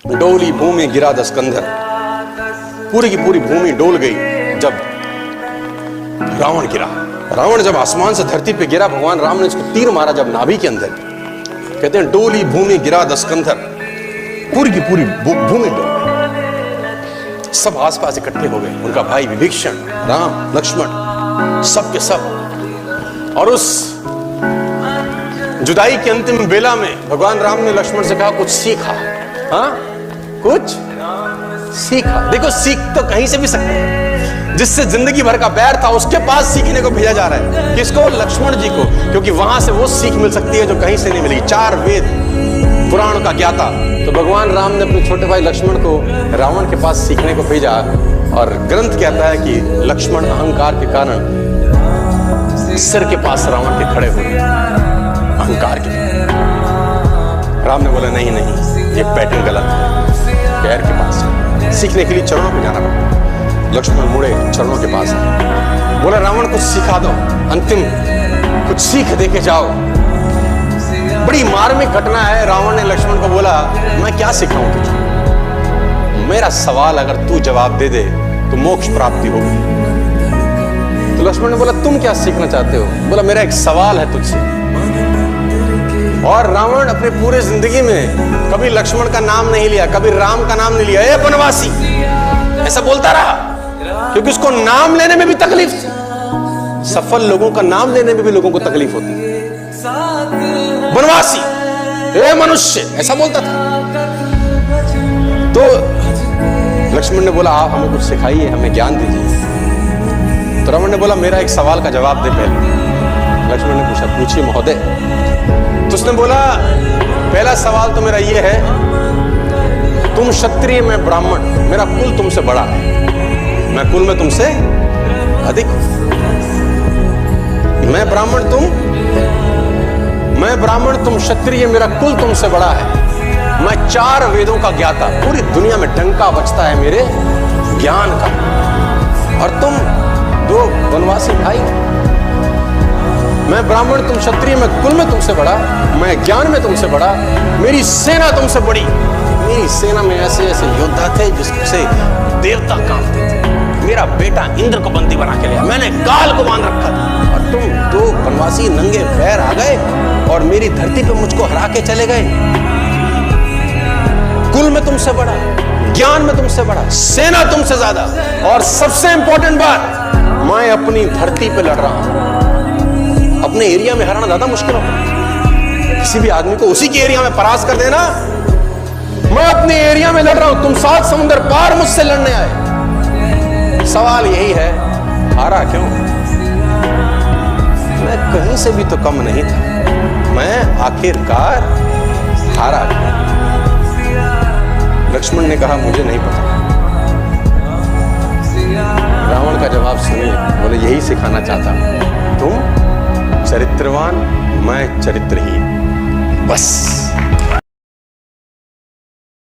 डोली भूमि गिरा दस्कंधर, पूरी की पूरी भूमि डोल गई जब रावण गिरा। रावण जब आसमान से धरती पे गिरा, भगवान राम ने उसको तीर मारा जब नाभि के अंदर। कहते हैं डोली भूमि गिरा दस्कंधर, पूरी की पूरी भूमि डोल गई। सब आसपास इकट्ठे हो गए, उनका भाई विभीषण, राम, लक्ष्मण, सब के सब। और उस जुदाई के अंतिम बेला में भगवान राम ने लक्ष्मण से कहा कुछ सीखा। हाँ, कुछ सीखा। देखो, सीख तो कहीं से भी सकते हैं। जिससे जिंदगी भर का बैर था उसके पास सीखने को भेजा जा रहा है। किसको? लक्ष्मण जी को, क्योंकि वहां से वो सीख मिल सकती है जो कहीं से नहीं मिलेगी। 4 वेद पुराण का ज्ञाता। तो भगवान राम ने अपने छोटे भाई लक्ष्मण को रावण के पास सीखने को भेजा। और ग्रंथ कहता है कि लक्ष्मण अहंकार के कारण सिर के पास रावण के खड़े हुए, अहंकार के। राम ने बोला नहीं नहीं, ये पैटर्न गलत है, पैर के पास सीखने के लिए चरणों पे जाना पड़ता। लक्ष्मण मुड़े चरणों के पास, बोला रावण कुछ सिखा दो, अंतिम कुछ सीख दे के जाओ। बड़ी मार्मिक घटना है। रावण ने लक्ष्मण को बोला मैं क्या सिखाऊं तुझे, मेरा सवाल अगर तू जवाब दे दे तो मोक्ष प्राप्ति होगी। तो लक्ष्मण ने बोला तुम क्या सीखना चाहते हो? बोला मेरा एक सवाल है तुझसे। और रावण अपने पूरे जिंदगी में कभी लक्ष्मण का नाम नहीं लिया, कभी राम का नाम नहीं लिया। ए बनवासी, ऐसा बोलता रहा, क्योंकि उसको नाम लेने में भी तकलीफ थी। सफल लोगों का नाम लेने में भी लोगों को तकलीफ होती है। बनवासी, ए मनुष्य, ऐसा बोलता था। तो लक्ष्मण ने बोला आप हमें कुछ सिखाइए, हमें ज्ञान दीजिए। तो रावण ने बोला मेरा एक सवाल का जवाब दे पहले। लक्ष्मण ने पूछा पूछिए महोदय। तो उसने बोला पहला सवाल तो मेरा ये है, तुम क्षत्रिय, मैं ब्राह्मण, मेरा कुल तुमसे बड़ा है, मैं कुल में तुमसे अधिक हूं। मैं ब्राह्मण तुम क्षत्रिय, मेरा कुल तुमसे बड़ा है। मैं 4 वेदों का ज्ञाता, पूरी दुनिया में डंका बजता है मेरे ज्ञान का। और तुम 2 वनवासी भाई। मैं ब्राह्मण, तुम क्षत्रिय, मैं कुल में तुमसे बड़ा, मैं ज्ञान में तुमसे बड़ा, मेरी सेना तुमसे बड़ी। मेरी सेना में ऐसे ऐसे योद्धा थे जिससे देवता कांपते थे। मेरा बेटा इंद्र को बंदी बना के लिया, मैंने काल को बांध रखा था। और तुम 2 वनवासी नंगे पैर आ गए और मेरी धरती पे मुझको हरा के चले गए। कुल में तुमसे बड़ा, ज्ञान में तुमसे बड़ा, सेना तुमसे ज्यादा, और सबसे इंपॉर्टेंट बात, मैं अपनी धरती पे लड़ रहा हूं। अपने एरिया में हराना ज्यादा मुश्किल होगा। किसी भी आदमी को उसी के एरिया में परास्त कर देना। मैं अपने एरिया में लड़ रहा हूं, तुम 7 समुद्र पार मुझसे लड़ने आए। सवाल यही है, हारा क्यों? मैं कहीं से भी तो कम नहीं था, मैं आखिरकार हारा क्यों? लक्ष्मण ने कहा मुझे नहीं पता। रावण का जवाब सुनिए, बोले यही सिखाना चाहता हूं, तुम चरित्रवान, मैं चरित्रहीन, बस।